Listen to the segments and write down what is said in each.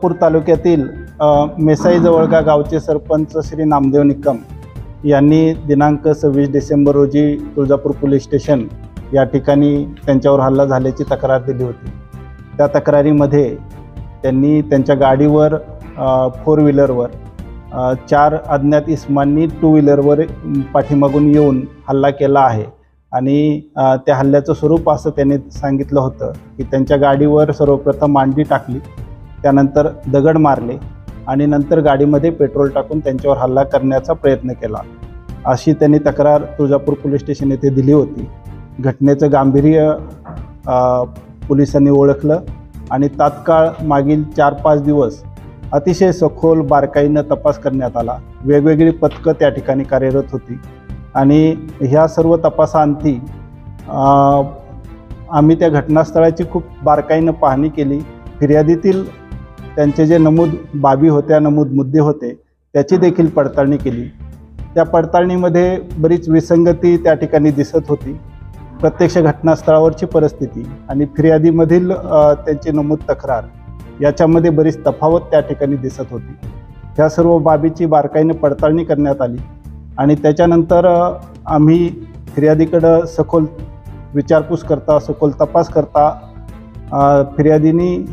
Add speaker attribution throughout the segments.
Speaker 1: तुळजापूर तालुक्यातील मेसाई जवळगा गावचे सरपंच श्री नामदेव निकम यांनी दिनांक 26 डिसेंबर रोजी तुळजापूर पोलीस स्टेशन या ठिकाणी त्यांच्यावर हल्ला झाल्याची तक्रार दिली होती। त्या तक्रारीमध्ये त्यांनी त्यांच्या गाडीवर 4 व्हीलरवर 4 अज्ञात इसमांनी 2 व्हीलरवर पाठीमागून येऊन हल्ला केला आहे आणि त्या हल्ल्याचं स्वरूप असं त्यांनी सांगितलं होतं की त्यांच्या गाडीवर सर्वप्रथम मांडी टाकली, त्यानंतर दगड मारले आणि नंतर गाडीमध्ये पेट्रोल टाकून त्यांच्यावर हल्ला करण्याचा प्रयत्न केला, अशी त्यांनी तक्रार तुळजापूर पोलीस स्टेशन येथे दिली होती। घटनेचं गांभीर्य पोलिसांनी ओळखलं आणि तात्काळ मागील 4-5 दिवस अतिशय सखोल बारकाईनं तपास करण्यात आला। वेगवेगळी पथकं त्या ठिकाणी कार्यरत होती आणि ह्या सर्व तपासाअंती आम्ही त्या घटनास्थळाची खूप बारकाईनं पाहणी केली। फिर्यादीतील त्यांचे जे नमूद बाबी होत्या, नमूद मुद्दे होते, त्याची देखील पडताळणी केली। त्या पडताळणीमध्ये बरीच विसंगती त्या ठिकाणी दिसत होती। प्रत्यक्ष घटनास्थळावरची परिस्थिती आणि फिर्यादीमधील त्यांची नमूद तक्रार याच्यामध्ये बरीच तफावत त्या ठिकाणी दिसत होती। ह्या सर्व बाबीची बारकाईने पडताळणी करण्यात आली आणि त्याच्यानंतर आम्ही फिर्यादीकडं सखोल विचारपूस करता, सखोल तपास करता फिर्यादीनी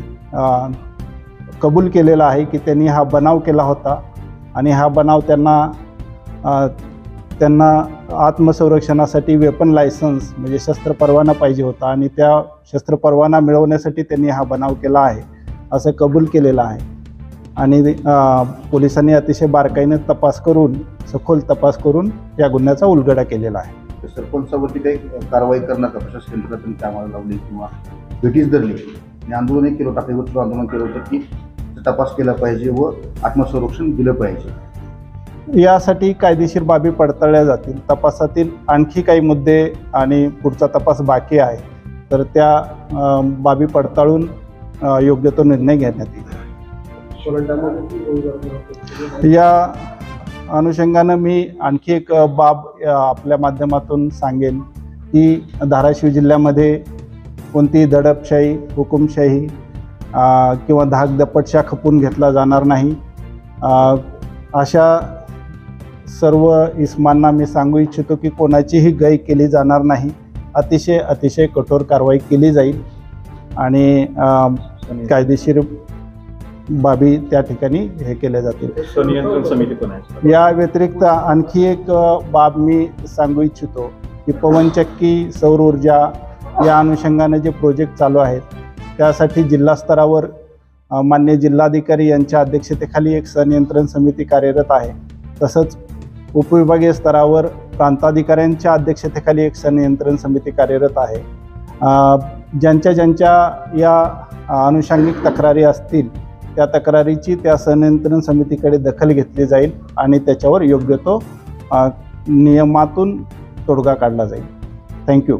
Speaker 1: कबूल केलेला आहे की त्यांनी हा बनाव केला होता आणि हा बनाव त्यांना आत्मसंरक्षणासाठी वेपन लायसन्स म्हणजे शस्त्र परवाना पाहिजे होता आणि त्या शस्त्र परवाना मिळवण्यासाठी त्यांनी हा बनाव केला आहे असं कबूल केलेलं आहे आणि पोलिसांनी अतिशय बारकाईने तपास करून, सखोल तपास करून या गुन्ह्याचा उलगडा केलेला आहे।
Speaker 2: सरपंचावरती काही कारवाई करण्याचा प्रशासन यंत्रणांनी कामाला लावली किंवा भेटीस धरली आणि आंदोलन केलं होतं, आपल्यावर आंदोलन केलं होतं की तपास केला पाहिजे व आत्मसंरक्षण दिलं पाहिजे।
Speaker 1: यासाठी कायदेशीर बाबी पडताळल्या जातील। तपासातील आणखी काही मुद्दे आणि पुढचा तपास बाकी आहे, तर त्या बाबी पडताळून योग्य तो निर्णय घेण्यात येईल। या अनुषंगानं मी आणखी एक बाब आपल्या माध्यमातून सांगेन की धाराशिव जिल्ह्यामध्ये कोणतीही दडपशाही, हुकुमशाही किंवा धाकदपटशा खपून घेतला जाणार नाही। अशा सर्व इसमांना मी सांगू इच्छितो की कोणाचीही गय केली जाणार नाही। अतिशय कठोर कारवाई केली जाईल आणि कायदेशीर बाबी त्या ठिकाणी हे केल्या जातील।
Speaker 3: संनियंत्रण समिती पण आहे।
Speaker 1: या व्यतिरिक्त आणखी एक बाब मी सांगू इच्छितो की पवनचक्की, सौर ऊर्जा या अनुषंगाने जे प्रोजेक्ट चालू आहेत त्यासाठी जिल्हा स्तरावर मान्य जिल्हाधिकारी यांच्या अध्यक्षतेखाली एक संनियंत्रण समिती कार्यरत आहे। तसंच उपविभागीय स्तरावर प्रांताधिकाऱ्यांच्या अध्यक्षतेखाली एक संनियंत्रण समिती कार्यरत आहे। ज्यांच्या या अनुषंगिक तक्रारी असतील त्या तक्रारीची त्या संनियंत्रण समितीकडे दखल घेतली जाईल आणि त्याच्यावर योग्य तो नियमातून तोडगा काढला जाईल। थँक्यू।